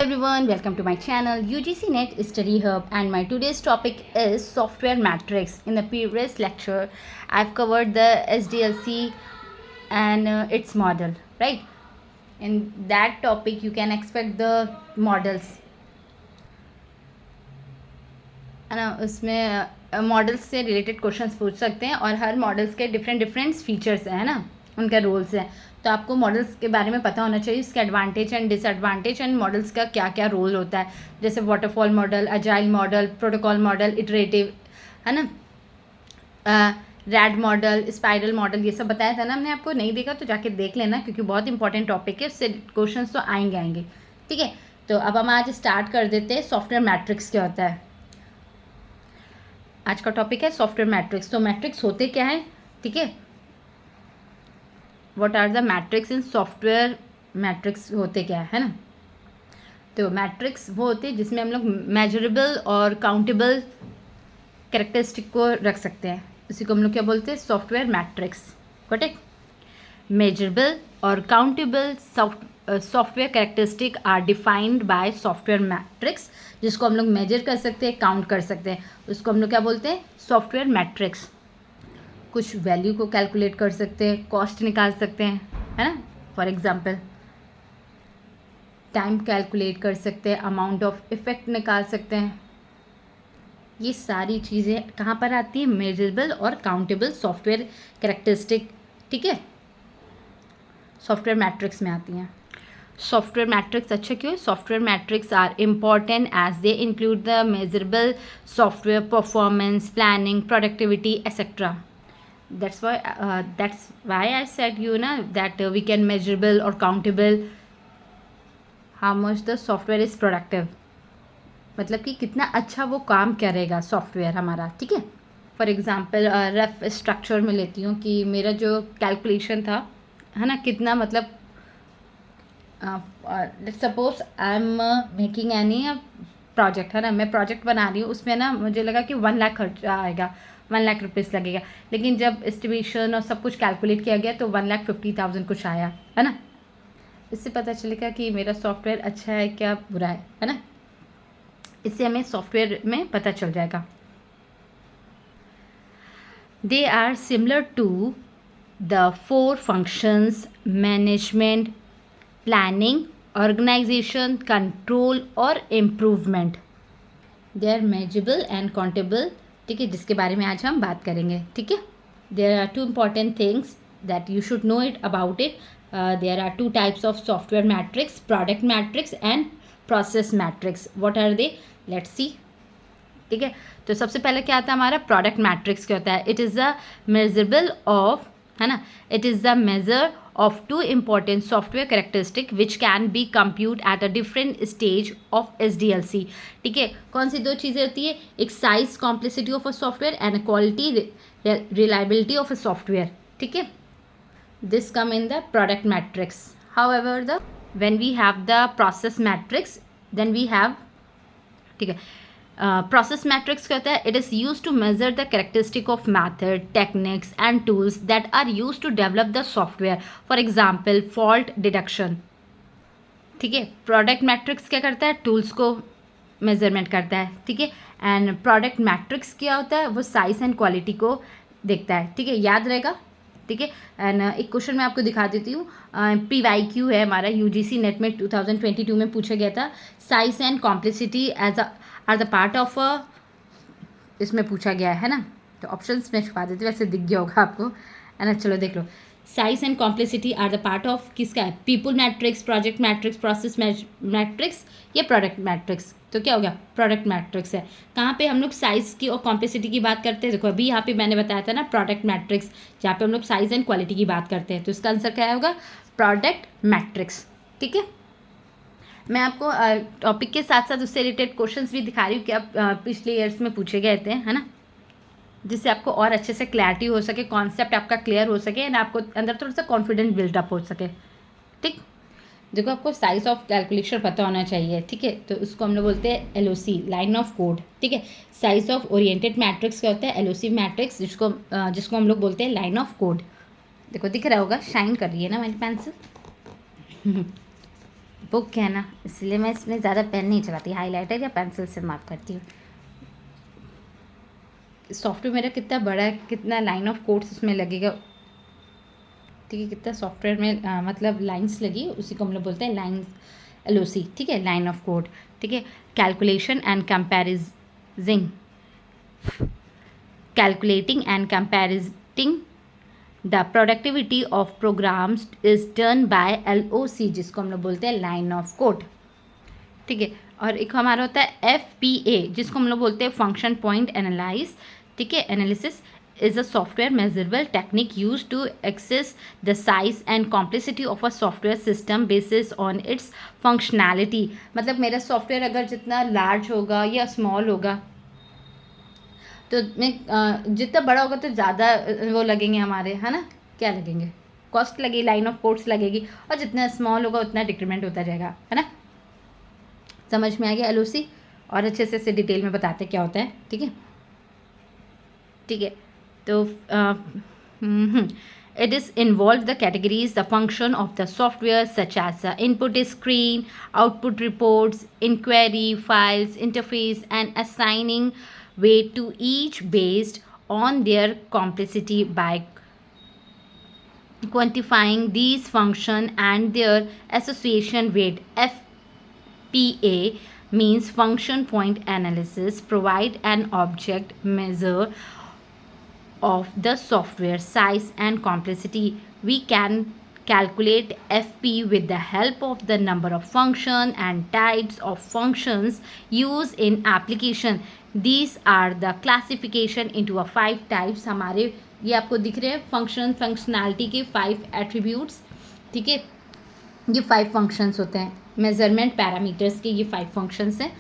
Everyone, welcome to my channel UGC Net Study Hub, and my today's topic is software matrix. In the previous lecture I've covered the SDLC and its model, right? In that topic you can expect the models, है ना. उसमें models से related questions पूछ सकते हैं और हर models के different features हैं ना, उनका रोल्स हैं. तो आपको मॉडल्स के बारे में पता होना चाहिए, इसके advantage and disadvantage and models का क्या क्या रोल होता है. जैसे waterfall model, agile model, protocol model, iterative, है ना, रैड मॉडल, स्पाइरल मॉडल, ये सब बताया था ना हमने. आपको नहीं देखा तो जाके देख लेना, क्योंकि बहुत इंपॉर्टेंट टॉपिक है, उससे क्वेश्चन तो आएंगे. ठीक है, तो अब हम आज स्टार्ट कर देते हैं. सॉफ्टवेयर मैट्रिक्स क्या होता है, आज का टॉपिक है सॉफ्टवेयर मैट्रिक्स. तो मैट्रिक्स होते क्या है, ठीक है, what are the metrics in software. Metrics होते क्या है ना. तो मैट्रिक्स वो होते हैं जिसमें हम लोग मेजरेबल और काउंटेबल कैरेक्टरिस्टिक को रख सकते हैं. इसी को हम लोग क्या बोलते हैं, सॉफ्टवेयर मैट्रिक्स. करेक्ट. मेजरेबल और countable software characteristic are defined by software metrics. जिसको हम लोग मेजर कर सकते हैं, काउंट कर सकते हैं, उसको हम लोग क्या बोलते हैं, सॉफ्टवेयर मैट्रिक्स. कुछ वैल्यू को कैलकुलेट कर सकते हैं, कॉस्ट निकाल सकते हैं, है ना. फॉर एग्जांपल टाइम कैलकुलेट कर सकते हैं, अमाउंट ऑफ इफेक्ट निकाल सकते हैं. ये सारी चीज़ें कहाँ पर आती हैं, मेजरेबल और काउंटेबल सॉफ्टवेयर कैरेक्टरिस्टिक, ठीक है, सॉफ्टवेयर मैट्रिक्स में आती हैं. सॉफ्टवेयर मैट्रिक्स अच्छा क्यों है, software metrics are important as they include the measurable software performance, planning, productivity etcetera. that's why I said you ना that we can measurable or countable how much the software is productive. मतलब कि कितना अच्छा वो काम करेगा software हमारा. ठीक है, फॉर एग्जांपल रफ स्ट्रक्चर में लेती हूँ कि मेरा जो कैलकुलेशन था, है ना, कितना मतलब let's suppose I am making any project, है ना, मैं प्रोजेक्ट बना रही हूँ, उसमें ना मुझे लगा कि 1 लाख खर्चा आएगा, 1 लाख रुपीज़ लगेगा. लेकिन जब एस्टिमेशन और सब कुछ कैलकुलेट किया गया तो 1,50,000 कुछ आया, है ना. इससे पता चलेगा कि मेरा सॉफ्टवेयर अच्छा है क्या बुरा है ना. इससे हमें सॉफ्टवेयर में पता चल जाएगा. They are similar to the 4 functions: management, planning, organisation, control और improvement. They are measurable and countable, ठीक है, जिसके बारे में आज हम बात करेंगे. ठीक है, there are 2 important things that you should know it about it. There are 2 types of software metrics: product metrics and process metrics. What are they, let's see. ठीक है, तो सबसे पहले क्या आता है हमारा प्रोडक्ट मैट्रिक्स. क्या होता है, it is the measurable of, है ना, it is the measure of 2 important software characteristic which can be compute at a different stage of SDLC. ठीक है, कौन सी 2 चीज़ें होती है, एक size complexity of a software and quality reliability of a software. ठीक है, this come in the product metrics. However the when we have the process metrics then we have, ठीक है, प्रोसेस मैट्रिक्स क्या होता है, it is use to measure the characteristic of method, techniques and tools that are use to develop the software. For example fault detection. ठीक है, product matrix क्या करता है, टूल्स को मेजरमेंट करता है. ठीक है, एंड प्रोडक्ट मैट्रिक्स क्या होता है, वो साइज एंड क्वालिटी को देखता है. ठीक है, याद रहेगा. ठीक है, एंड एक क्वेश्चन मैं आपको दिखा देती हूँ. PYQ है हमारा, UGC नेट में 2022 में पूछा गया था. Size and complexity as are the part of इसमें पूछा गया है ना. तो ऑप्शंस में छुपा देती हूँ, वैसे दिख गया होगा आपको, है ना. चलो देख लो. Size and complexity are the part of किसका है, people metrics, project metrics, process metrics या प्रोडक्ट मैट्रिक्स. तो क्या हो गया, प्रोडक्ट मैट्रिक्स है. कहाँ पे हम लोग साइज की और कॉम्प्लेक्सिटी की बात करते हैं, देखो अभी यहाँ पे मैंने बताया था ना प्रोडक्ट मैट्रिक्स, जहाँ पे हम लोग साइज एंड क्वालिटी की बात करते हैं. तो इसका आंसर क्या होगा, प्रोडक्ट मैट्रिक्स. ठीक है, मैं आपको टॉपिक के साथ साथ उससे रिलेटेड क्वेश्चंस भी दिखा रही हूँ कि अब पिछले ईयर्स में पूछे गए थे, है ना, जिससे आपको और अच्छे से क्लैरिटी हो सके, कॉन्सेप्ट आपका क्लियर हो सके एंड आपको अंदर थोड़ा सा कॉन्फिडेंस बिल्डअप हो सके. ठीक, देखो आपको साइज ऑफ कैलकुलेशन पता होना चाहिए. ठीक है, तो उसको हम लोग बोलते हैं LOC, लाइन ऑफ कोड. ठीक है, साइज ऑफ ओरिएंटेड मैट्रिक्स क्या होता है, LOC मैट्रिक्स, जिसको हम लोग बोलते हैं लाइन ऑफ कोड. देखो दिख रहा होगा, शाइन कर रही है ना मेरी पेंसिल. बुक है ना, इसलिए मैं इसमें ज़्यादा पेन नहीं चलाती, हाइलाइटर या पेंसिल से मार्क करती हूँ। सॉफ्टवेयर मेरा कितना बड़ा है, कितना लाइन ऑफ कोड्स उसमें लगेगा, ठीक है, कितना सॉफ्टवेयर में मतलब लाइंस लगी, उसी को हम लोग बोलते हैं लाइंस, LOC, ठीक है, लाइन ऑफ कोड, ठीक है। Calculation and comparing, calculating and comparing the productivity of programs is done by LOC, जिसको हम लोग बोलते हैं लाइन ऑफ कोड, ठीक है। और एक हमारा होता है FPA, जिसको हम लोग बोलते हैं फंक्शन पॉइंट एनालाइज, ठीक है। Analysis is a software measurable technique used to assess the size and complexity of a software system basis on its functionality। मतलब मेरा सॉफ्टवेयर अगर जितना लार्ज होगा या स्मॉल होगा, तो मैं जितना बड़ा होगा तो ज़्यादा वो लगेंगे हमारे, है ना, क्या लगेंगे, कॉस्ट लगेगी, लाइन ऑफ कोड्स लगेगी, और जितना स्मॉल होगा उतना डिक्रीमेंट होता जाएगा, है ना। समझ में आ गया LOC? और अच्छे से डिटेल में बताते क्या होता है, ठीक है, ठीक है। तो it is involved the categories, the function of the software such as input screen, output reports, inquiry files, interface, and assigning weight to each based on their complexity by quantifying these function and their association weight. FPA means function point analysis, provide an object measure of the software size and complexity. We can calculate FP with the help of the number of function and types of functions used in application. These are the classification into a 5 types. हमारे ये आपको दिख रहे हैं functionality के 5 attributes, ठीक है। ये 5 फंक्शंस होते हैं, मेजरमेंट पैरामीटर्स के ये 5 फंक्शंस हैं।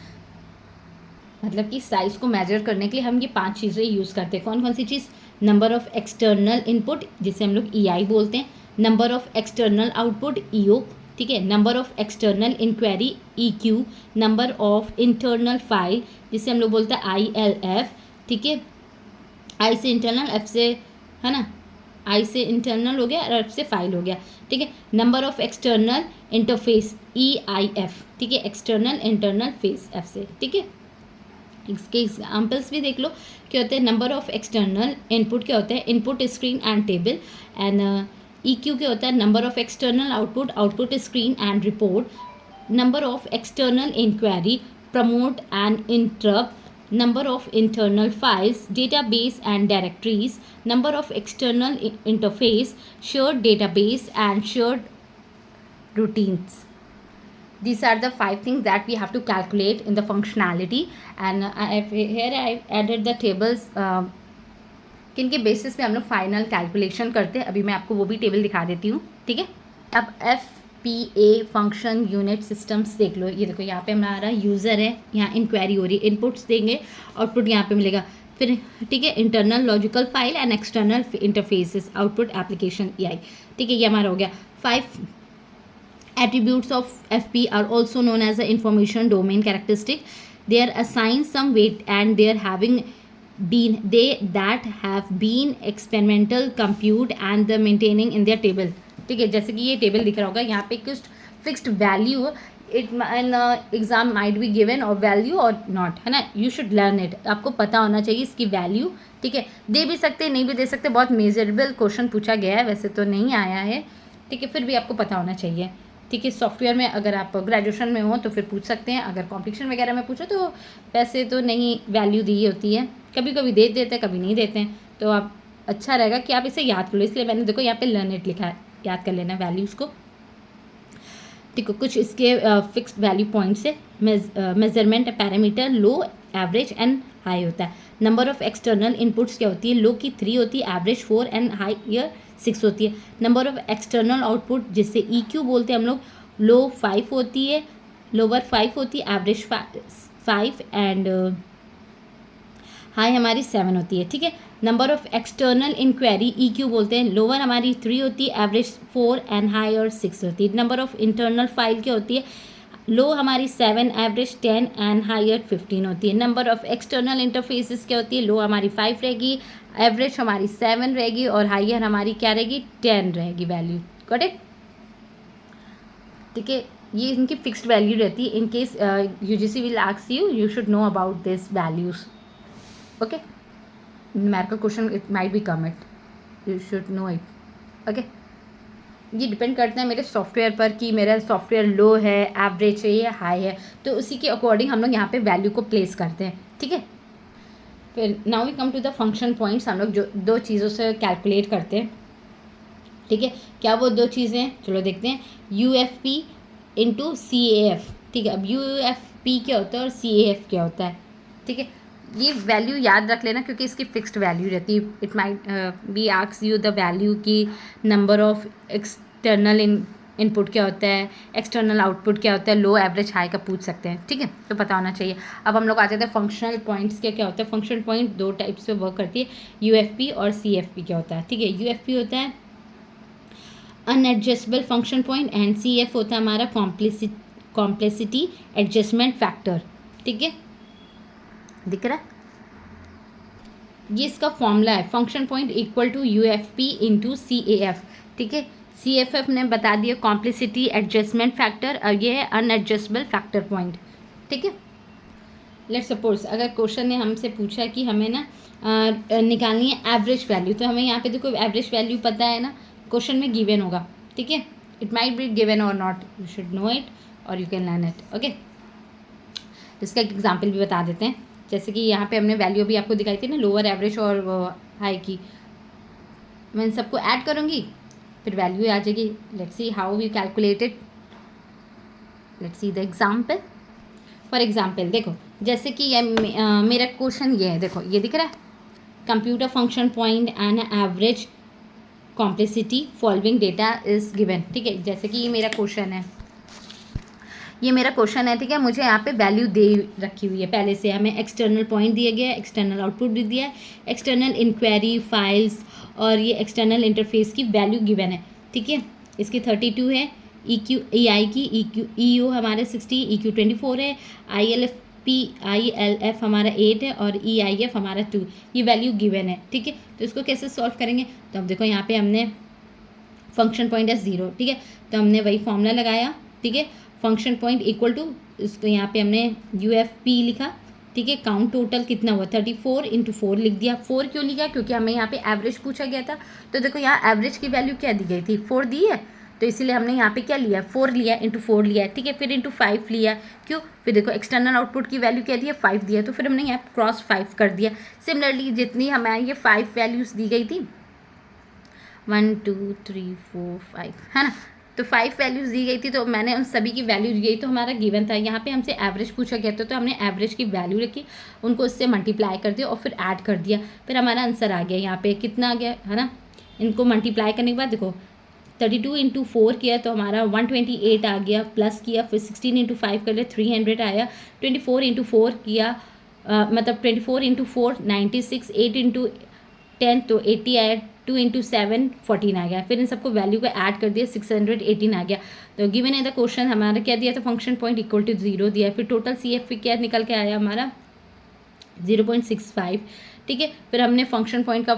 मतलब कि साइज़ को मेजर करने के लिए हम ये 5 चीज़ें यूज़ करते हैं। कौन कौन सी चीज़? नंबर ऑफ़ एक्सटर्नल इनपुट, जिसे हम लोग EI बोलते हैं, number of external output EO, ठीक है, number of external inquiry EQ, number of internal file, जिसे हम लोग बोलते हैं ILF, ठीक है। I से इंटरनल, F से, है ना, I से इंटरनल हो गया और F से फाइल हो गया, ठीक है। Number of external interface EIF, ठीक है, एक्सटर्नल इंटरनल फेस F से, ठीक है। इसके एग्जाम्पल्स भी देख लो क्या होते हैं। नंबर ऑफ एक्सटर्नल इनपुट क्या होता है? Input screen and table. And EQ क्या होता है? Number of external output, output screen and report. Number of external inquiry, prompt and interrupt. Number of internal files, database and directories. Number of external interface, shared database and shared routines. These are the 5 things that we have to calculate in the functionality, and here I added the tables किन के basis पे हम लोग final calculation करते हैं। अभी मैं आपको वो भी टेबल दिखा देती हूँ, ठीक है। अब FPA फंक्शन यूनिट सिस्टम्स देख लो। ये देखो यहाँ पे हमारा यूज़र है, यहाँ इंक्वायरी हो रही है, इनपुट्स देंगे, आउटपुट यहाँ पे मिलेगा, फिर ठीक है internal logical file and external interfaces, output application EI, ठीक है। ये हमारा हो गया। 5 attributes of FP are also known as the information domain characteristic. They are assigned some weight and they are having been that have been experimental compute and the maintaining in their table, ठीक है। जैसे कि ये table दिख रहा होगा, यहाँ पे कुछ fixed value, it in exam might be given और वैल्यू और नॉट, है ना। यू शुड लर्न इट, आपको पता होना चाहिए इसकी वैल्यू, ठीक है। दे भी सकते, नहीं भी दे सकते, बहुत मेजरेबल क्वेश्चन पूछा गया है, वैसे तो नहीं आया है, ठीक है, फिर भी आपको पता होना चाहिए, ठीक है। सॉफ्टवेयर में अगर आप ग्रेजुएशन में हो तो फिर पूछ सकते हैं, अगर कॉम्पिटिशन वगैरह में पूछो तो वैसे तो नहीं वैल्यू दी होती है, कभी कभी दे देते हैं, कभी नहीं देते हैं, तो आप अच्छा रहेगा कि आप इसे याद कर लो। इसलिए मैंने देखो यहाँ पे लर्न इट लिखा है, याद कर लेना वैल्यूज़ को, ठीक है। कुछ इसके फिक्स्ड वैल्यू पॉइंट्स है। Measurement parameter low, average and high होता है। नंबर ऑफ एक्सटर्नल इनपुट्स क्या होती है? लो की 3 होती है, एवरेज 4 एंड हाई 6 होती है। नंबर ऑफ एक्सटर्नल आउटपुट, जिससे EQ बोलते हैं हम लोग, लो 5 होती है, लोअर 5 होती है, एवरेज 5 एंड हाई हमारी 7 होती है, ठीक है। Number of external inquiry EQ बोलते हैं, लोअर हमारी 3 होती है, एवरेज 4 एंड हाई और 6 होती है। नंबर ऑफ इंटरनल फाइल क्या होती है? लो हमारी 7, एवरेज 10 एंड हायर 15 होती है। नंबर ऑफ एक्सटर्नल इंटरफेसेस क्या होती है? लो हमारी 5 रहेगी, एवरेज हमारी 7 रहेगी और हायर हमारी क्या रहेगी? 10 रहेगी वैल्यू, गॉट इट, ठीक है। ये इनकी फिक्स्ड वैल्यू रहती है. In case UGC will ask you, you should know about this values. Okay, numerical question it might B come it, you should know it. Okay, ये डिपेंड करता है मेरे सॉफ्टवेयर पर कि मेरा सॉफ्टवेयर लो है, एवरेज है या हाई है, तो उसी के अकॉर्डिंग हम लोग यहाँ पे वैल्यू को प्लेस करते हैं. ठीक है, फिर now we come to the function points. हम लोग जो दो चीज़ों से कैलकुलेट करते हैं. ठीक है, क्या वो दो चीज़ें हैं, चलो देखते हैं. U F P into C A F. ठीक है, अब यू एफ पी क्या होता है और सी ए एफ क्या होता है. ठीक है, ये वैल्यू याद रख लेना क्योंकि इसकी फिक्स्ड वैल्यू रहती है. It might B asks you the value की नंबर ऑफ एक्सटर्नल इनपुट क्या होता है, एक्सटर्नल आउटपुट क्या होता है, लो, एवरेज, हाई का पूछ सकते हैं. ठीक है, तो पता होना चाहिए. अब हम लोग आ जाते हैं फंक्शनल पॉइंट्स के क्या होता है. फंक्शनल पॉइंट दो टाइप्स पे वर्क करती है, यू एफ पी और सी एफ पी क्या होता है. ठीक है, यू एफ पी होता है unadjustable function point and C F होता है हमारा कॉम्प्लेक्सिटी एडजस्टमेंट फैक्टर. ठीक है, दिख रहा है, ये इसका फॉर्मूला है. Function point equal to U F P into C A F. ठीक है, सी एफ एफ ने बता दिया कॉम्प्लेक्सिटी एडजस्टमेंट फैक्टर और ये है अनएडजस्टेबल फैक्टर पॉइंट. ठीक है, लेट सपोज अगर क्वेश्चन ने हमसे पूछा कि हमें ना निकालनी है एवरेज वैल्यू, तो हमें यहाँ पे देखो एवरेज वैल्यू पता है ना, क्वेश्चन में गिवन होगा. ठीक है, इट माइट बी गिवन और not, you should know it और you can learn it. Okay, इसका एक एग्जाम्पल भी बता देते हैं. जैसे कि यहाँ पे हमने वैल्यू भी आपको दिखाई थी ना, लोअर, एवरेज और हाई की. मैं इन सबको ऐड करूँगी फिर वैल्यू आ जाएगी. Let's see how we calculated. Let's see the example. For example देखो, जैसे कि ये मेरा क्वेश्चन ये है, देखो ये दिख रहा है, computer function point and average complexity following data is given. ठीक है, जैसे कि ये मेरा क्वेश्चन है, ये मेरा क्वेश्चन है. ठीक है, मुझे यहाँ पे वैल्यू दे रखी हुई है पहले से, हमें एक्सटर्नल पॉइंट दिया गया है, एक्सटर्नल आउटपुट भी दिया है, एक्सटर्नल इंक्वायरी फाइल्स और ये एक्सटर्नल इंटरफेस की वैल्यू गिवन है. ठीक है, इसकी 32 है, ई क्यू ई आई की ई यू हमारे 60, ई क्यू 24 है, आई एल एफ हमारा 8 है और ई आई एफ हमारा 2. ये वैल्यू गिवन है. ठीक है, तो इसको कैसे सॉल्व करेंगे, तो अब देखो यहाँ पे हमने फंक्शन पॉइंट है 0. ठीक है, तो हमने वही फॉर्मूला लगाया. ठीक है, फंक्शन पॉइंट इक्वल टू, इसको यहाँ पे हमने यू एफ पी लिखा. ठीक है, काउंट टोटल कितना हुआ 34 इंटू 4 लिख दिया. 4 क्यों लिखा, क्योंकि हमें यहाँ पे एवरेज पूछा गया था. तो देखो यहाँ एवरेज की वैल्यू क्या दी गई थी, 4 दी है, तो इसीलिए हमने यहाँ पे क्या लिया, 4 लिया, इंटू 4 लिया. ठीक है, फिर इंटू 5 लिया. क्यों, फिर देखो एक्सटर्नल आउटपुट की वैल्यू क्या दी है, 5 दिया, तो फिर हमने यहाँ क्रॉस 5 कर दिया. सिमिलरली जितनी हमें ये 5 वैल्यूज़ दी गई थी, 1 2 3 4 5 है ना, तो 5 वैल्यूज़ दी गई थी, तो मैंने उन सभी की वैल्यू दी गई, तो हमारा गिवन था. यहाँ पे हमसे एवरेज पूछा गया था, तो हमने एवरेज की वैल्यू रखी, उनको उससे मल्टीप्लाई कर दिया और फिर ऐड कर दिया, फिर हमारा आंसर आ गया. यहाँ पे कितना आ गया है ना, इनको मल्टीप्लाई करने के बाद देखो 32 इंटू 4 किया तो हमारा 128 आ गया, प्लस किया फिर 16 इंटू 5 कर लिया 300 आया. 24 इंटू 4 किया मतलब 24 इंटू 4 96, 8 इंटू 10 तो 80 आया, 2 इंटू 7 14 आ गया. फिर इन सबको वैल्यू को ऐड कर दिया, 618 आ गया. तो गिवन है द क्वेश्चन हमारा क्या दिया था, फंक्शन पॉइंट इक्वल टू 0 दिया. फिर टोटल सी एफ क्या निकल के आया हमारा 0.65. ठीक है, फिर हमने फंक्शन पॉइंट का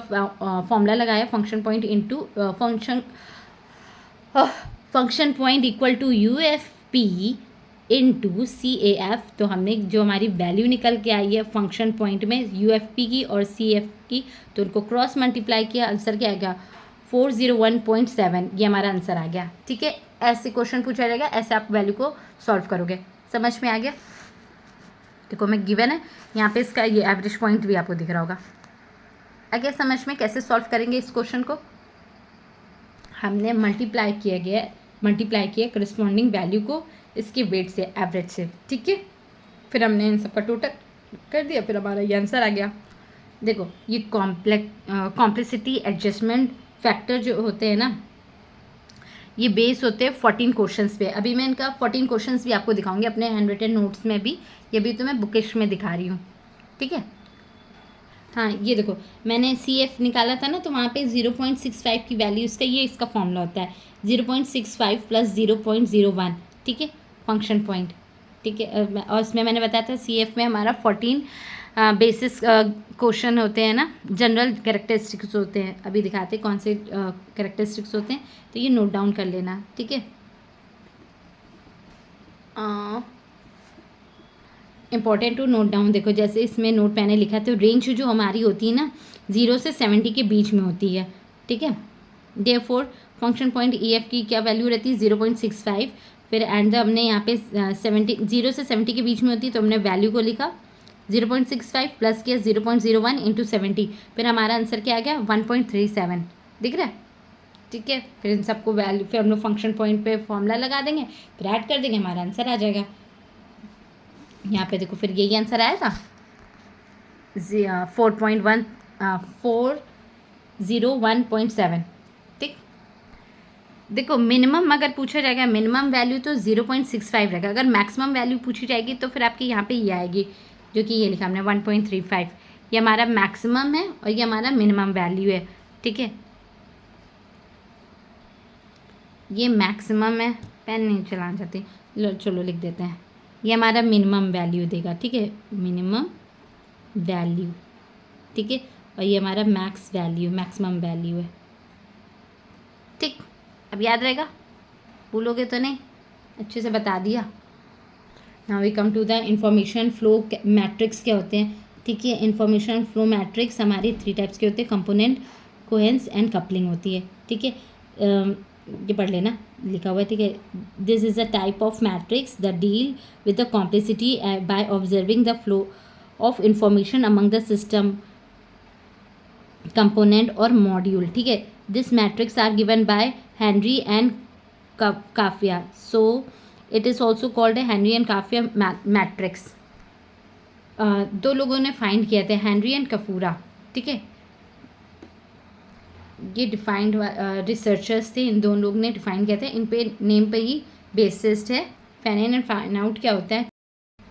फॉर्मूला लगाया, function point into function point equal to U F P into C A F. तो हमने जो हमारी वैल्यू निकल के आई है फंक्शन पॉइंट में यू एफ पी की और सी एफ की, तो उनको क्रॉस मल्टीप्लाई किया, आंसर क्या आ गया 401.7. ये हमारा आंसर आ गया. ठीक है, ऐसे क्वेश्चन पूछा जाएगा, ऐसे आप वैल्यू को सॉल्व करोगे. समझ में आ गया, देखो मैं गिवन है यहाँ पे, इसका ये एवरेज पॉइंट भी आपको दिख रहा होगा. आगे समझ में कैसे सॉल्व करेंगे इस क्वेश्चन को, हमने मल्टीप्लाई किया करस्पॉन्डिंग वैल्यू को इसके वेट से, एवरेज से. ठीक है, फिर हमने इन सबका टोटल कर दिया, फिर हमारा ये आंसर आ गया. देखो ये कॉम्प्लेक्सिटी एडजस्टमेंट फैक्टर जो होते हैं ना, ये बेस होते हैं 14 क्वेश्चंस पे. अभी मैं इनका 14 क्वेश्चंस भी आपको दिखाऊंगी अपने हैंड रिटन नोट्स में भी, ये भी तो मैं बुकिश में दिखा रही हूँ. ठीक है, हाँ ये देखो मैंने सी एफ निकाला था ना, तो वहाँ पे 0.65 की वैल्यू इसका, ये इसका फॉर्मूला होता है 0.65 प्लस 0.01. ठीक है, फंक्शन पॉइंट. ठीक है, और इसमें मैंने बताया था सी एफ में हमारा 14 बेसिस क्वेश्चन होते हैं ना, जनरल कैरेक्टरिस्टिक्स होते हैं. अभी दिखाते हैं कौन से कैरेक्टरिस्टिक्स होते हैं, तो ये नोट डाउन कर लेना. ठीक है, इम्पॉर्टेंट टू नोट डाउन, देखो जैसे इसमें नोट मैंने लिखा है, तो रेंज जो हमारी होती है ना 0 से 70 के बीच में होती है, ठीक है। Therefore function point E F की क्या वैल्यू रहती है 0.65, फिर एंड हमने यहाँ पे 0 से 70 के बीच में होती है, तो हमने वैल्यू को लिखा 0.65 प्लस किया 0.01 इंटू 70, फिर हमारा आंसर क्या आ गया 1.37, दिख रहा है, ठीक है। फिर इन सबको वैल्यू, फिर हम लोग फंक्शन पॉइंट पे फॉर्मूला लगा देंगे, फिर ऐड कर देंगे, हमारा आंसर आ जाएगा। यहाँ पे देखो फिर यही आंसर आया था 401.7, ठीक। देखो मिनिमम अगर पूछा जाएगा, मिनिमम वैल्यू तो 0.65 रहेगा, अगर मैक्सिमम वैल्यू पूछी जाएगी तो फिर आपकी यहाँ पे ये आएगी, जो कि ये लिखा हमने 1.35, ये हमारा मैक्सिमम है और ये हमारा मिनिमम वैल्यू है, ठीक है। ये मैक्सिमम है, पेन नहीं चलाना चाहती, चलो लिख देते हैं, ये हमारा मिनिमम वैल्यू देगा, ठीक है, मिनिमम वैल्यू, ठीक है, और ये हमारा मैक्स वैल्यू, मैक्सिमम वैल्यू है, ठीक। अब याद रहेगा, भूलोगे तो नहीं, अच्छे से बता दिया। Now we come to the information flow metrics क्या होते हैं, ठीक है। इंफॉर्मेशन फ्लो मैट्रिक्स हमारे 3 टाइप्स के होते हैं, कंपोनेंट, कोहेरेंस एंड कपलिंग होती है, ठीक है। ये पढ़ लेना, लिखा हुआ है, ठीक है। This is a type of metrics the deal with the complexity by observing the flow of information among the system, component और मॉड्यूल, ठीक है। This metrics are given by Henry and Kafura, so it is also called a Henry and Kafura metrics. 2 लोगों ने find किया था, Henry and कफूरा, ठीक है। ये डिफाइंड रिसर्चर्स थे, इन दोनों लोग ने डिफाइन किया था, इन पे नेम पे ही बेसिस्ड है। फैनिन एंड फैन आउट क्या होता है,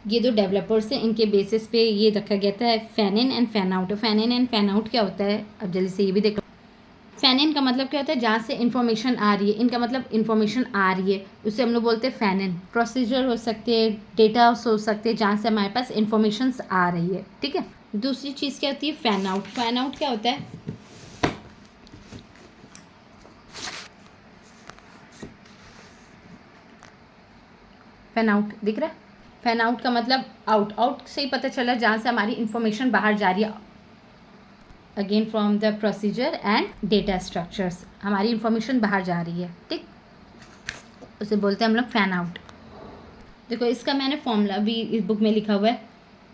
ये 2 डेवलपर्स हैं, इनके बेसिस पे ये रखा गया था fan in and fan out. Fan in and fan out क्या होता है, अब जल्दी से ये भी देखो। फैनिन का मतलब क्या होता है, जहाँ से इन्फॉर्मेशन आ रही है, इनका मतलब इन्फॉर्मेशन आ रही है, उसे हम लोग बोलते हैं फैनिन। प्रोसीजर हो सकते हैं, डेटा हो सकते हैं, जहाँ से हमारे पास इन्फॉर्मेशन आ रही है, ठीक है। दूसरी चीज़ क्या होती है, फैन आउट। फैन आउट क्या होता है, फैन आउट दिख रहा है, फैन आउट का मतलब आउट, आउट से ही पता चला जहाँ से हमारी इन्फॉर्मेशन बाहर जा रही है, again from the procedure and data structures, हमारी इन्फॉर्मेशन बाहर जा रही है, ठीक, उसे बोलते हैं हम लोग फैन आउट। देखो इसका मैंने फॉर्मूला भी इस बुक में लिखा हुआ है,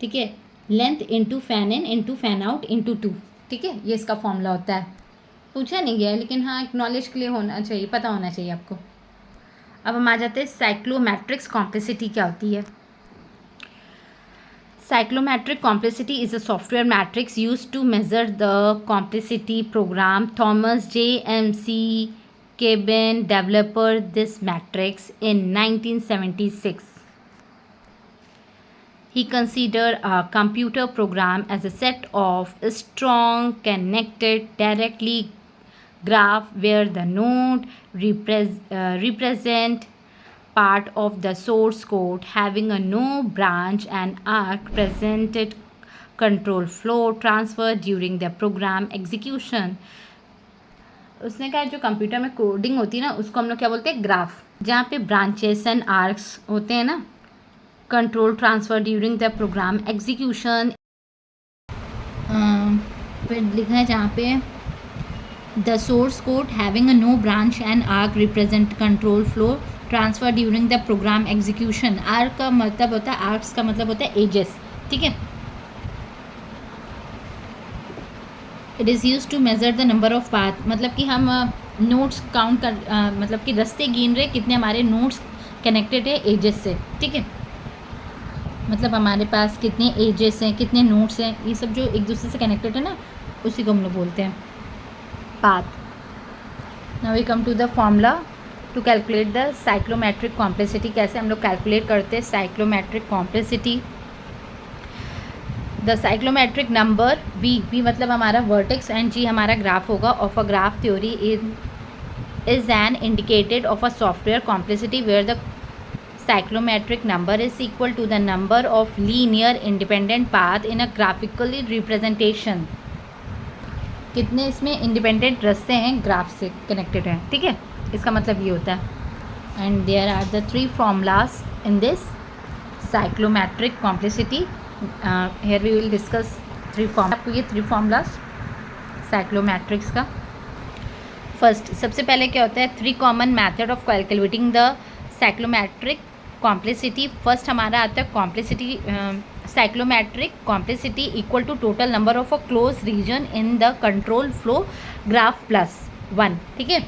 ठीक है, length into fan in into fan out into 2, ठीक है, ये इसका फॉर्मूला होता है। पूछा नहीं गया लेकिन हाँ एक नॉलेज के लिए होना चाहिए, पता होना चाहिए आपको। अब हम आ जाते हैं साइक्लोमेट्रिक्स कॉम्प्लेक्सिटी क्या होती है। Cyclometric complexity is a software matrix used to measure the complexity program. Thomas J. M.C. Cabin developed this matrix in 1976. He considered a computer program as a set of strong, connected, directly graph where the node represent part of the source code having a no branch and arc presented control flow transfer during the program execution. उसने कहा जो computer में coding होती है ना, उसको हम लोग क्या बोलते हैं, ग्राफ, जहाँ पे ब्रांचेस एंड आर्क्स होते हैं ना, control transfer during the program execution. फिर लिखा है जहाँ पे the source code having a no branch and arc represent control flow transfer during the program execution. Arc का मतलब होता है, आर्क्स का मतलब होता है एजेस, ठीक है। It is use to measure the number of path, मतलब कि हम नोट्स काउंट कर मतलब कि रास्ते गिन रहे कितने हमारे नोट्स कनेक्टेड है एजेस से, ठीक है, मतलब हमारे पास कितने एजेस हैं, कितने नोट्स हैं, ये सब जो एक दूसरे से कनेक्टेड है ना, उसी को हम लोग बोलते हैं path. Now we come to the formula to calculate the cyclomatic complexity. कैसे हम लोग कैलकुलेट करते हैं cyclomatic complexity. The cyclomatic number V मतलब हमारा वर्टेक्स एंड जी हमारा ग्राफ होगा of a graph theory is an indicated of a software complexity where the cyclomatic number is equal to the number of linear independent path in a graphically representation. कितने इसमें independent रास्ते हैं graph से connected हैं, ठीक है, इसका मतलब ये होता है। And there are the 3 formulas in this cyclometric complexity. Here we will discuss three formulas. आपको ये 3 formulas साइक्लोमेट्रिक्स का. फर्स्ट, सबसे पहले क्या होता है, 3 common method of calculating the cyclomatic complexity. First हमारा आता है complexity, cyclomatic complexity equal to total number of a close region in the control flow graph plus 1. ठीक है,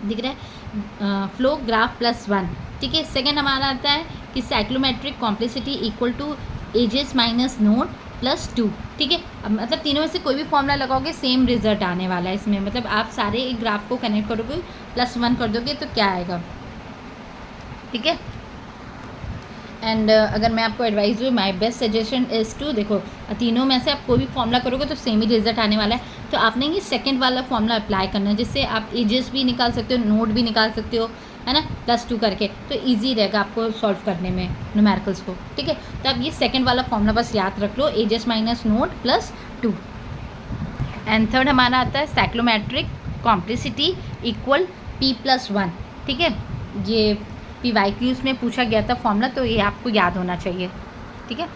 दिख रहा है, फ्लो ग्राफ प्लस 1. ठीक है. सेकेंड हमारा आता है कि cyclomatic complexity equal to edges minus node plus 2. ठीक है. अब मतलब तीनों में से कोई भी फॉर्मूला लगाओगे सेम रिजल्ट आने वाला है इसमें. मतलब आप सारे एक ग्राफ को कनेक्ट करोगे +1 कर दोगे तो क्या आएगा. ठीक है. एंड अगर मैं आपको एडवाइस दूँ, my best suggestion is to, देखो तीनों में से आप कोई भी फॉर्मूला करोगे तो सेम ही रिजल्ट आने वाला है. तो आपने ये सेकंड वाला फॉर्मूला अप्लाई करना है, जिससे आप एजेस भी निकाल सकते हो, नोड भी निकाल सकते हो, है ना, +2 करके. तो इजी रहेगा आपको सॉल्व करने में न्यूमेरिकल्स को. ठीक है. तो आप ये सेकंड वाला फॉर्मूला बस याद रख लो, edges minus node plus 2. And third हमारा आता है साइक्लोमेट्रिक कॉम्प्लेक्सिटी इक्वल P+1. ठीक है. ये PYQs में पूछा गया था फॉर्मूला, तो ये आपको याद होना चाहिए. ठीक है.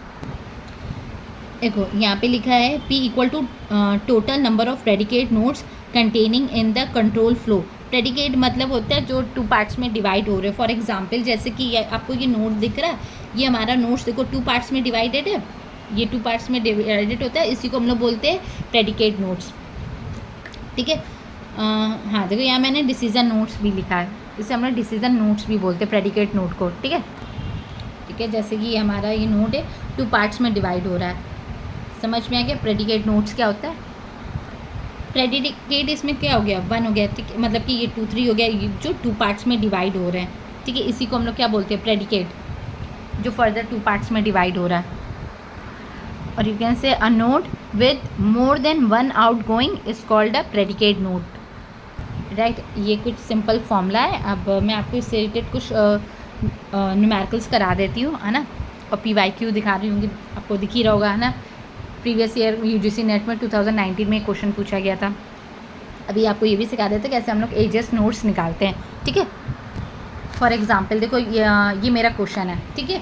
देखो यहाँ पे लिखा है P equal to total number of predicate nodes containing in the control flow. Predicate मतलब होता है जो 2 पार्ट्स में डिवाइड हो रहे हैं. फॉर एग्जांपल जैसे कि आपको ये नोड दिख रहा है, ये हमारा नोड्स देखो 2 पार्ट्स में डिवाइडेड है, ये 2 पार्ट्स में डिवाइडेड होता है, इसी को हम लोग बोलते हैं प्रेडिकेट नोड्स. ठीक है. हाँ देखो यहाँ मैंने डिसीजन नोड्स भी लिखा है, इसे हम लोग डिसीजन नोड्स भी बोलते हैं प्रेडिकेट नोड को. ठीक है. ठीक है. जैसे कि हमारा ये नोड है 2 पार्ट्स में डिवाइड हो रहा है. समझ में आ गया प्रेडिकेट नोड्स क्या होता है. प्रेडिकेट इसमें क्या हो गया, 1 हो गया. ठीक है. मतलब कि ये 2 3 हो गया, ये जो 2 पार्ट्स में डिवाइड हो रहे हैं. ठीक है. इसी को हम लोग क्या बोलते हैं, प्रेडिकेट, जो फर्दर 2 पार्ट्स में डिवाइड हो रहा है. और you can say a node with more than 1 out going is called a predicate node. Right. ये कुछ सिंपल फॉर्मूला है. अब मैं आपको इससे रिलेटेड कुछ न्यूमेरिकल्स करा देती हूँ, है ना, और PYQ दिखा रही हूँ, आपको दिख ही रहा होगा, है ना. प्रीवियस ईयर UGC नेट में 2019 में क्वेश्चन पूछा गया था. अभी आपको ये भी सिखा देते कैसे हम लोग एजेस नोड्स निकालते हैं. ठीक है. फॉर एग्जांपल देखो ये मेरा क्वेश्चन है. ठीक है.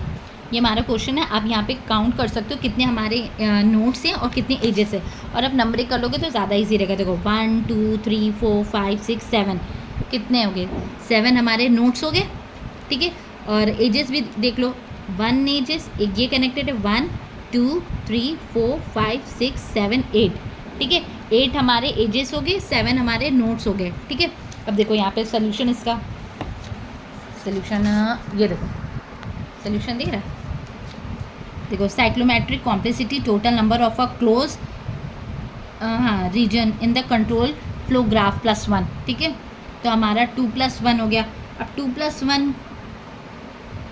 ये हमारा क्वेश्चन है. आप यहाँ पे काउंट कर सकते हो कितने हमारे नोड्स हैं और कितने एजेस है, और आप नंबरिंग कर लोगे तो ज़्यादा इजी रहेगा. देखो 1 2 3 4 5 6 7 कितने हो गए, 7 हमारे नोड्स हो गए. ठीक है. और एजेस भी देख लो, 1 एजेस, एक ये कनेक्टेड है, 1 2 3 4 5 6 7 8. ठीक है. 8 हमारे एजेस हो गए, 7 हमारे नोड्स हो गए. ठीक है. अब देखो यहाँ पे सोल्यूशन, इसका सोल्यूशन ये देखो, सोल्यूशन दिख रहा है. देखो cyclomatic complexity total number of a close region in the control flow graph +1. ठीक है. तो हमारा 2 + 1 हो गया. अब 2 + 1,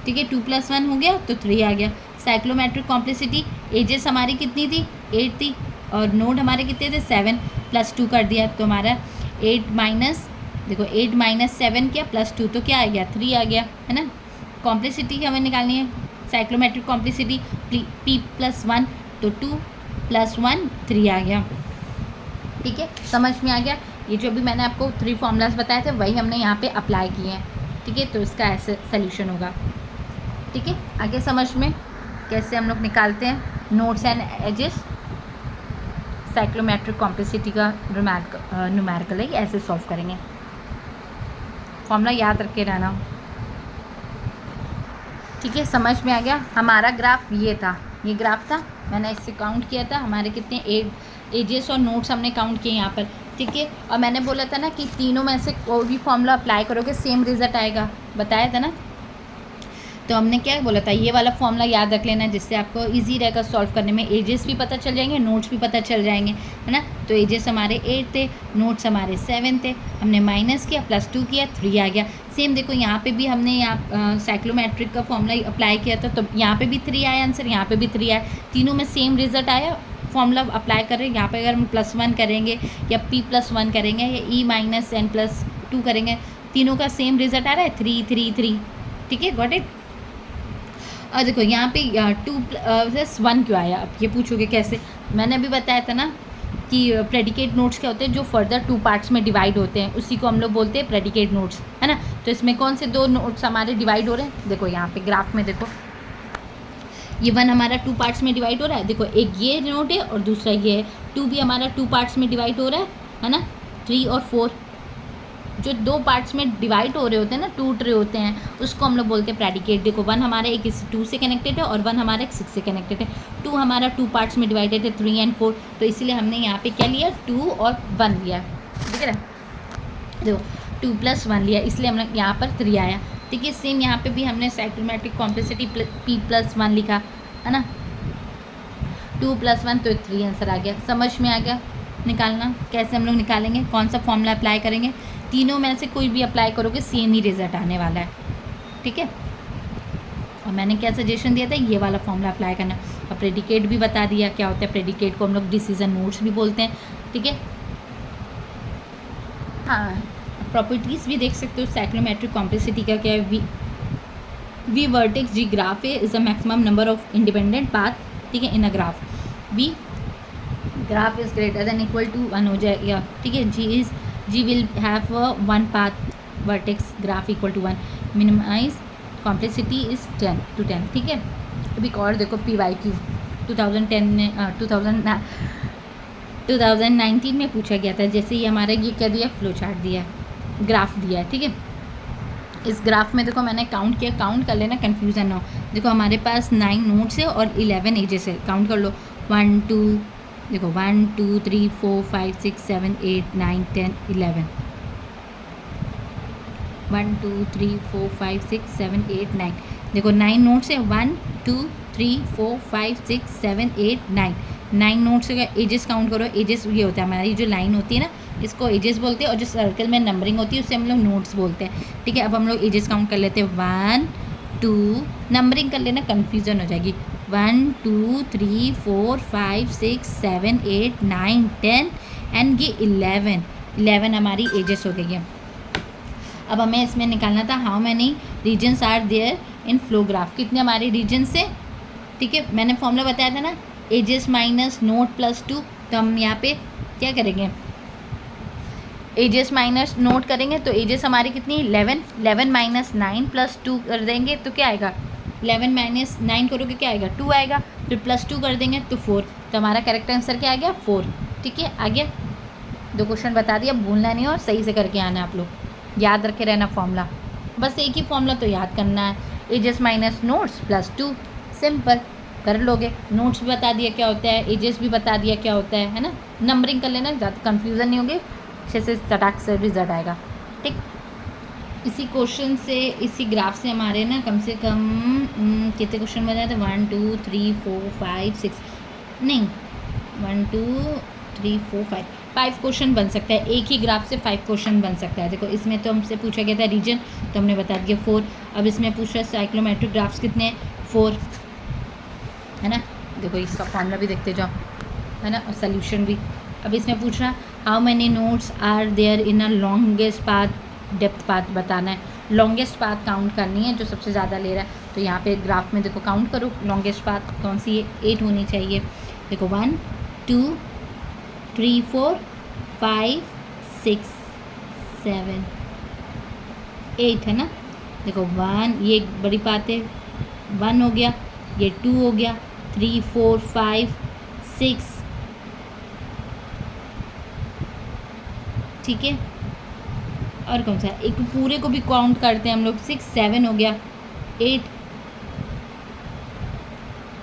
ठीक है, 2 + 1 हो गया तो 3 आ गया. साइक्लोमेट्रिक कॉम्प्लेक्सिटी, एजेस हमारी कितनी थी, 8 थी, और नोड हमारे कितने थे, 7 + 2 कर दिया तो हमारा 8 माइनस, देखो 8 माइनस 7 किया +2 तो क्या आ गया, 3 आ गया, है ना. कॉम्प्लेक्सिटी हमें निकालनी है, साइक्लोमेट्रिक कॉम्प्लेक्सिटी P+1, तो 2 + 1 3 आ गया. ठीक है. समझ में आ गया. ये जो भी मैंने आपको 3 फॉर्मूलाज बताए थे वही हमने यहाँ पे अप्लाई किए हैं. ठीक है. तो इसका ऐसे सोल्यूशन होगा. ठीक है. आगे समझ में कैसे हम लोग निकालते हैं नोड्स एंड एजेस. साइक्लोमेट्रिक कॉम्प्लेक्सिटी का न्यूमेरिकल है, ऐसे सॉल्व करेंगे. फॉर्मूला याद रख के रहना. ठीक है. समझ में आ गया. हमारा ग्राफ ये था, ये ग्राफ था, मैंने इससे काउंट किया था हमारे कितने एजेस और नोट्स हमने काउंट किए यहाँ पर. ठीक है. और मैंने बोला था ना कि तीनों में से कोई भी फॉर्मूला अप्लाई करोगे सेम रिजल्ट आएगा, बताया था ना. तो हमने क्या बोला था, ये वाला फॉर्मूला याद रख लेना, जिससे आपको इजी रहेगा सॉल्व करने में. एजेस भी पता चल जाएंगे, नोट्स भी पता चल जाएंगे, है ना. तो एजेस हमारे 8 थे, नोट्स हमारे 7 थे, हमने माइनस किया, +2 किया, 3 आ गया. सेम देखो यहाँ पे भी हमने यहाँ साइक्लोमेट्रिक का फॉर्मूला अप्लाई किया था, तो यहाँ पे भी 3 आया आंसर, यहाँ पे भी 3 आया. तीनों में सेम रिजल्ट आया. फॉर्मूला अप्लाई कर रहे हैं यहाँ पे, अगर हम +1 करेंगे या P+1 करेंगे या E-n+2 करेंगे, तीनों का सेम रिजल्ट आ रहा है, 3 3 3. ठीक है. Got it. और देखो यहाँ पे 2 + 1 क्यों आया, अब ये पूछोगे कैसे. मैंने अभी बताया था ना कि प्रेडिकेट नोट्स क्या होते हैं, जो फर्दर 2 पार्ट्स में डिवाइड होते हैं, उसी को हम लोग बोलते हैं प्रेडिकेट नोट्स, है ना। तो इसमें कौन से 2 नोट्स हमारे डिवाइड हो रहे हैं, देखो यहाँ पे ग्राफ में देखो, ये 1 हमारा 2 पार्ट्स में डिवाइड हो रहा है, देखो एक ये नोट है और दूसरा ये है। 2 भी हमारा 2 पार्ट्स में डिवाइड हो रहा है ना। 3 और 4 जो 2 पार्ट्स में डिवाइड हो रहे होते हैं ना, टूट रहे होते हैं, उसको हम लोग बोलते हैं प्रेडिकेट। देखो 1 हमारा एक 2 से कनेक्टेड है और 1 हमारा एक 6 से कनेक्टेड है। 2 हमारा 2 पार्ट्स में डिवाइडेड है, 3 एंड 4, तो इसीलिए हमने यहाँ पे क्या लिया, 2 और 1 लिया, ठीक है ना। देखो 2 + 1 लिया, इसलिए हमने यहाँ पर 3 आया, ठीक है। सेम यहाँ पे भी हमने साइक्लोमेट्रिक कॉम्प्लेक्सिटी p + 1 लिखा, है ना। 2 + 1 तो 3 आंसर आ गया। समझ में आ गया निकालना कैसे हम लोग निकालेंगे, कौन सा फॉर्मूला अप्लाई करेंगे। तीनों में से कोई भी अप्लाई करोगे सेम ही रिजल्ट आने वाला है, ठीक है। और मैंने क्या सजेशन दिया था, ये वाला फॉर्मूला अप्लाई करना। और प्रेडिकेट भी बता दिया क्या होता है, प्रेडिकेट को हम लोग डिसीजन नोट्स भी बोलते हैं, ठीक है। हाँ, प्रॉपर्टीज़ भी देख सकते हो। साइक्लोमेट्रिक कॉम्प्लेक्सिटी का क्या है, वी वर्टेक्स जी ग्राफ है is a maximum number of independent path, ठीक है, in a graph. V graph is greater than equal to 1 हो जाएगा, ठीक है। G will have 1 path vertex graph equal to 1, minimise complexity is 10 to 10, ठीक है। अब एक और देखो PYQ 2010 में 2019 में पूछा गया था। जैसे ही हमारा ये क्या दिया, फ्लो चार्ट दिया, ग्राफ दिया है, ठीक है। इस ग्राफ में देखो मैंने काउंट किया, काउंट कर लेना, कन्फ्यूज़न ना हो। देखो हमारे पास 9 नोड्स है और 11 एजेस है, काउंट कर लो। 1 2 देखो 1 2 3 4 5 6 7 8 9 10 11, 1 2 3 4 5 6 7 8 9, देखो 9 नोट्स है, 1 2 3 4 5 6 7 8 9, 9 नोट्स का एजेस काउंट करो। एजेस ये होता है हमारी जो लाइन होती है ना, इसको एजेस बोलते हैं, और जो सर्कल में नंबरिंग होती है उससे हम लोग नोट्स बोलते हैं, ठीक है। अब हम लोग एजेस काउंट कर लेते हैं। 1 2 नंबरिंग कर लेना, कन्फ्यूज़न हो जाएगी। 1 2 3 4 5 6 7 8 9 10 एंड ये 11 हमारी एजेस हो गई है। अब हमें इसमें निकालना था how many regions are there in flow graph, कितने हमारे रीजन्स है, ठीक है। मैंने फॉर्मूला बताया था ना, एजेस माइनस नोट प्लस 2, तो हम यहाँ पे क्या करेंगे, एजेस माइनस नोट करेंगे तो एजेस हमारी कितनी, 11 माइनस 9 प्लस 2 कर देंगे तो क्या आएगा, 11 माइनस 9 करोगे क्या आएगा, 2 आएगा, फिर प्लस 2 कर देंगे तो 4, तो हमारा करेक्ट आंसर क्या आ गया, 4, ठीक है। आ गया, 2 क्वेश्चन बता दिया, भूलना नहीं और सही से करके आना, आप लोग याद रखे रहना फॉर्मूला, बस एक ही फॉर्मूला तो याद करना है, edges minus nodes plus 2, simple कर लोगे। नोट्स भी बता दिया क्या होता है, एजेस भी बता दिया क्या होता है ना। नंबरिंग कर लेना, ज़्यादा कन्फ्यूज़न नहीं होगी, अच्छे से चटाक से रिजल्ट आएगा, ठीक। इसी क्वेश्चन से, इसी ग्राफ से हमारे ना कम से कम कितने क्वेश्चन बन जाते हैं, 1 2 3 4 5 6 नहीं 1 2 3 4 5 क्वेश्चन बन सकता है, एक ही ग्राफ से 5 क्वेश्चन बन सकता है। देखो इसमें तो हमसे पूछा गया था रीजन, तो हमने बता दिया 4। अब इसमें पूछ रहा है साइक्लोमेट्रिक ग्राफ्स कितने हैं, 4, है ना। देखो इसका फॉर्मूला भी देखते जाओ, है ना, और सोल्यूशन भी। अब इसमें पूछ रहा how many nodes are there in a longest path, depth path बताना है, लॉन्गेस्ट पाथ काउंट करनी है, जो सबसे ज़्यादा ले रहा है। तो यहाँ पे ग्राफ में देखो काउंट करो, लॉन्गेस्ट पाथ कौन सी है, 8 होनी चाहिए। देखो 1 2 3 4 5 6 7 8 है ना। देखो 1 ये एक बड़ी बात है, 1 हो गया, ये 2 हो गया, 3 4 5 6, ठीक है। और कौन सा, एक पूरे को भी काउंट करते हैं हम लोग, 6 7 हो गया, 8,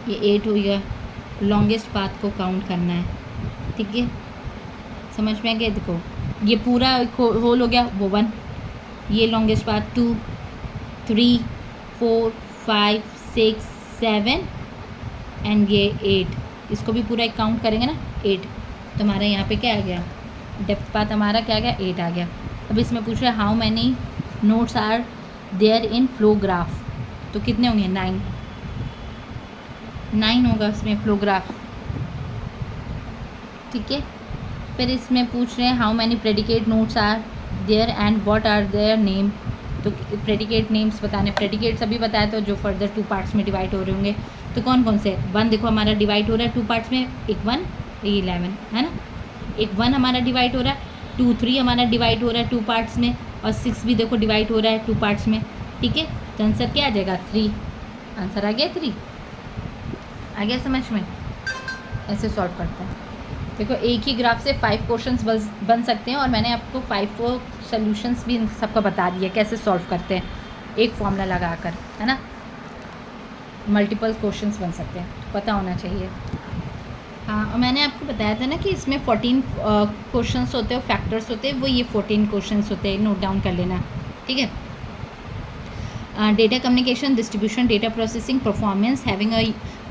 ये 8 हो गया, लॉन्गेस्ट पाथ को काउंट करना है, ठीक है। समझ में आ गया। देखो ये पूरा होल हो गया, वो 1, ये लॉन्गेस्ट पाथ 2 3 4 5 6 7 एंड ये 8, इसको भी पूरा एक काउंट करेंगे ना, 8, तो हमारा यहाँ पे क्या आ गया, डेप्थ पाथ हमारा क्या आ गया, 8 आ गया। अब इसमें पूछ रहा है how many nodes are there in flow graph, तो कितने होंगे, 9 होगा इसमें फ्लो ग्राफ, ठीक है। फिर इसमें पूछ रहे हैं how many predicate nodes are there and what are there name, तो प्रेडिकेट नेम्स बताने, प्रेडिकेट सभी बताया तो जो फर्दर 2 पार्ट्स में डिवाइड हो रहे होंगे, तो कौन कौन से, 1 देखो हमारा डिवाइड हो रहा है 2 पार्ट्स में, एक 1 एक 11 है ना, एक 1 हमारा डिवाइड हो रहा है, 2 3 हमारा डिवाइड हो रहा है 2 पार्ट्स में, और 6 भी देखो डिवाइड हो रहा है 2 पार्ट्स में, ठीक है। तो आंसर क्या आ जाएगा 3, आंसर आ गया 3, आ गया समझ में। ऐसे सॉल्व करते हैं। देखो एक ही ग्राफ से 5 क्वेश्चंस बन सकते हैं, और मैंने आपको 5 सॉल्यूशंस भी इन सबका बता दिया कैसे सॉल्व करते हैं, एक फॉर्मूला लगाकर, है ना। मल्टीपल क्वेश्चंस बन सकते हैं, पता होना चाहिए। हाँ, और मैंने आपको बताया था ना कि इसमें 14 क्वेश्चंस होते हैं, फैक्टर्स होते हैं, वो ये 14 क्वेश्चंस होते हैं, नोट डाउन कर लेना, ठीक है। Data communication, distribution, data processing, performance, having a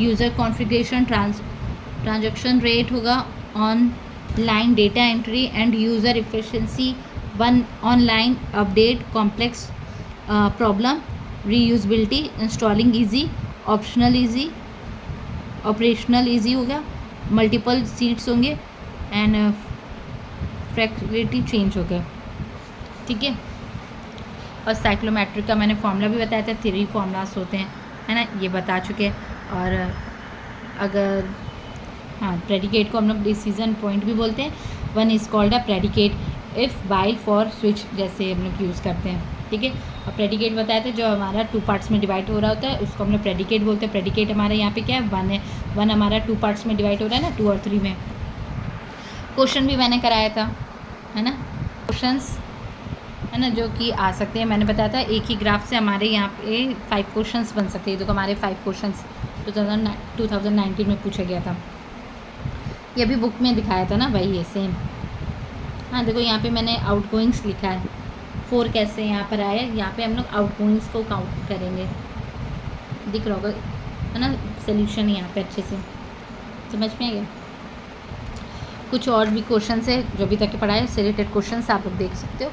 user configuration, transaction rate होगा, online data entry and user efficiency, one online update, complex problem, reusability, installing easy, optional easy, operational easy होगा, multiple sites होंगे, and फ्रैक्चुअलिटी change होगा, ठीक है। और साइक्लोमेट्रिक का मैंने फॉर्मूला भी बताया था, 3 फॉर्मूलास होते हैं, है ना, ये बता चुके। और अगर हाँ, प्रेडिकेट को हम लोग डिसीजन पॉइंट भी बोलते हैं। 1 is called a predicate, if, while, for, switch जैसे हम लोग यूज़ करते हैं, ठीक है। और प्रेडिकेट बताया था जो हमारा 2 पार्ट्स में डिवाइड हो रहा होता है उसको हम लोग प्रेडिकेट बोलते हैं। प्रेडिकेट हमारा यहाँ पे क्या है 1 है, 1 हमारा 2 पार्ट्स में डिवाइड हो रहा है ना, 2 और 3 में। क्वेश्चन भी मैंने कराया था, है ना, क्वेश्चंस, है ना, जो कि आ सकते हैं। मैंने बताया था एक ही ग्राफ से हमारे यहाँ पे 5 क्वेश्चंस बन सकते हैं, तो हमारे 5 क्वेश्चंस 2019 में पूछा गया था। ये भी बुक में दिखाया था ना, वही है सेम। हाँ देखो यहाँ पे मैंने आउटगोइंग्स लिखा है, 4 कैसे यहाँ पर आया, यहाँ पे हम लोग आउटगोइंग्स को काउंट करेंगे, दिख रहा होगा, है ना, सोल्यूशन यहाँ पे अच्छे से समझ में आ गया। कुछ और भी क्वेश्चन है जो अभी तक के पढ़ाए, उससे रिलेटेड क्वेश्चन आप लोग देख सकते हो,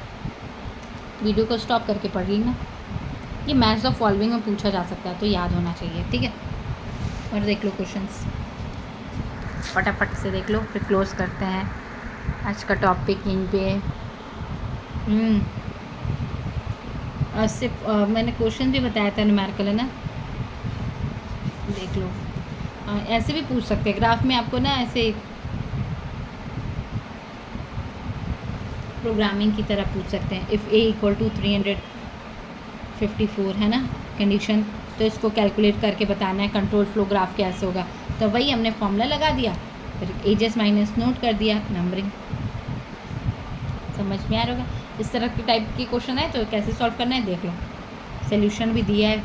वीडियो को स्टॉप करके पढ़ लेना। ये मैथ्स ऑफ फॉलोइंग में पूछा जा सकता है, तो याद होना चाहिए, ठीक है। और देख लो क्वेश्चंस, फटाफट से देख लो, फिर क्लोज करते हैं आज का टॉपिक यहीं पे। और सिर्फ मैंने क्वेश्चन भी बताया था न्यूमेरिकल, है ना, देख लो। ऐसे भी पूछ सकते हैं ग्राफ में, आपको ना ऐसे प्रोग्रामिंग की तरह पूछ सकते हैं। इफ़ a = 354 है ना कंडीशन, तो इसको कैलकुलेट करके बताना है कंट्रोल फ्लो ग्राफ कैसे होगा, तो वही हमने फॉर्मूला लगा दिया, फिर एजेस माइनस नोट कर दिया, नंबरिंग। समझ में आ रहा होगा। इस तरह के टाइप के क्वेश्चन है, तो कैसे सॉल्व करना है देख लो, सोल्यूशन भी दिया है,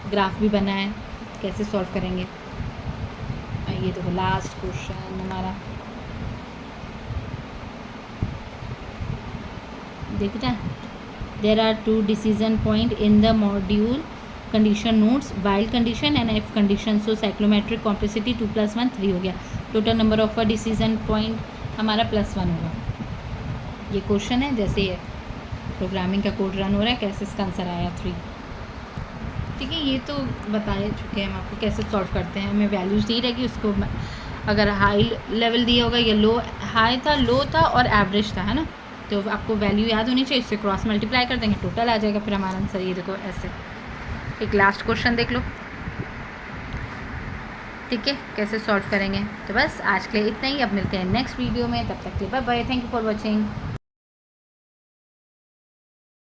ग्राफ भी बना है, कैसे सॉल्व करेंगे। ये देखो लास्ट क्वेश्चन हमारा, देख रहा है, there are 2 decision point in the module, condition nodes, while condition and if condition, so cyclomatic complexity 2 + 1 3 हो गया, total number of decision point हमारा +1 होगा। ये क्वेश्चन है, जैसे ये प्रोग्रामिंग का कोड रन हो रहा है, कैसे इसका आंसर आया 3, ठीक है। ये तो बता चुके हैं हम आपको कैसे सॉल्व करते हैं, हमें वैल्यूज़ दी रहेगी, उसको अगर हाई लेवल दिया होगा या लो, हाई था, लो था और एवरेज था, है ना, तो आपको वैल्यू याद होनी चाहिए, इससे क्रॉस मल्टीप्लाई कर देंगे, टोटल आ जाएगा फिर हमारा आंसर। ये देखो ऐसे। एक लास्ट क्वेश्चन देख लो, ठीक है, कैसे सॉल्व करेंगे। तो बस आज के लिए इतना ही, अब मिलते हैं नेक्स्ट वीडियो में, तब तक के लिए bye bye, thank you for watching.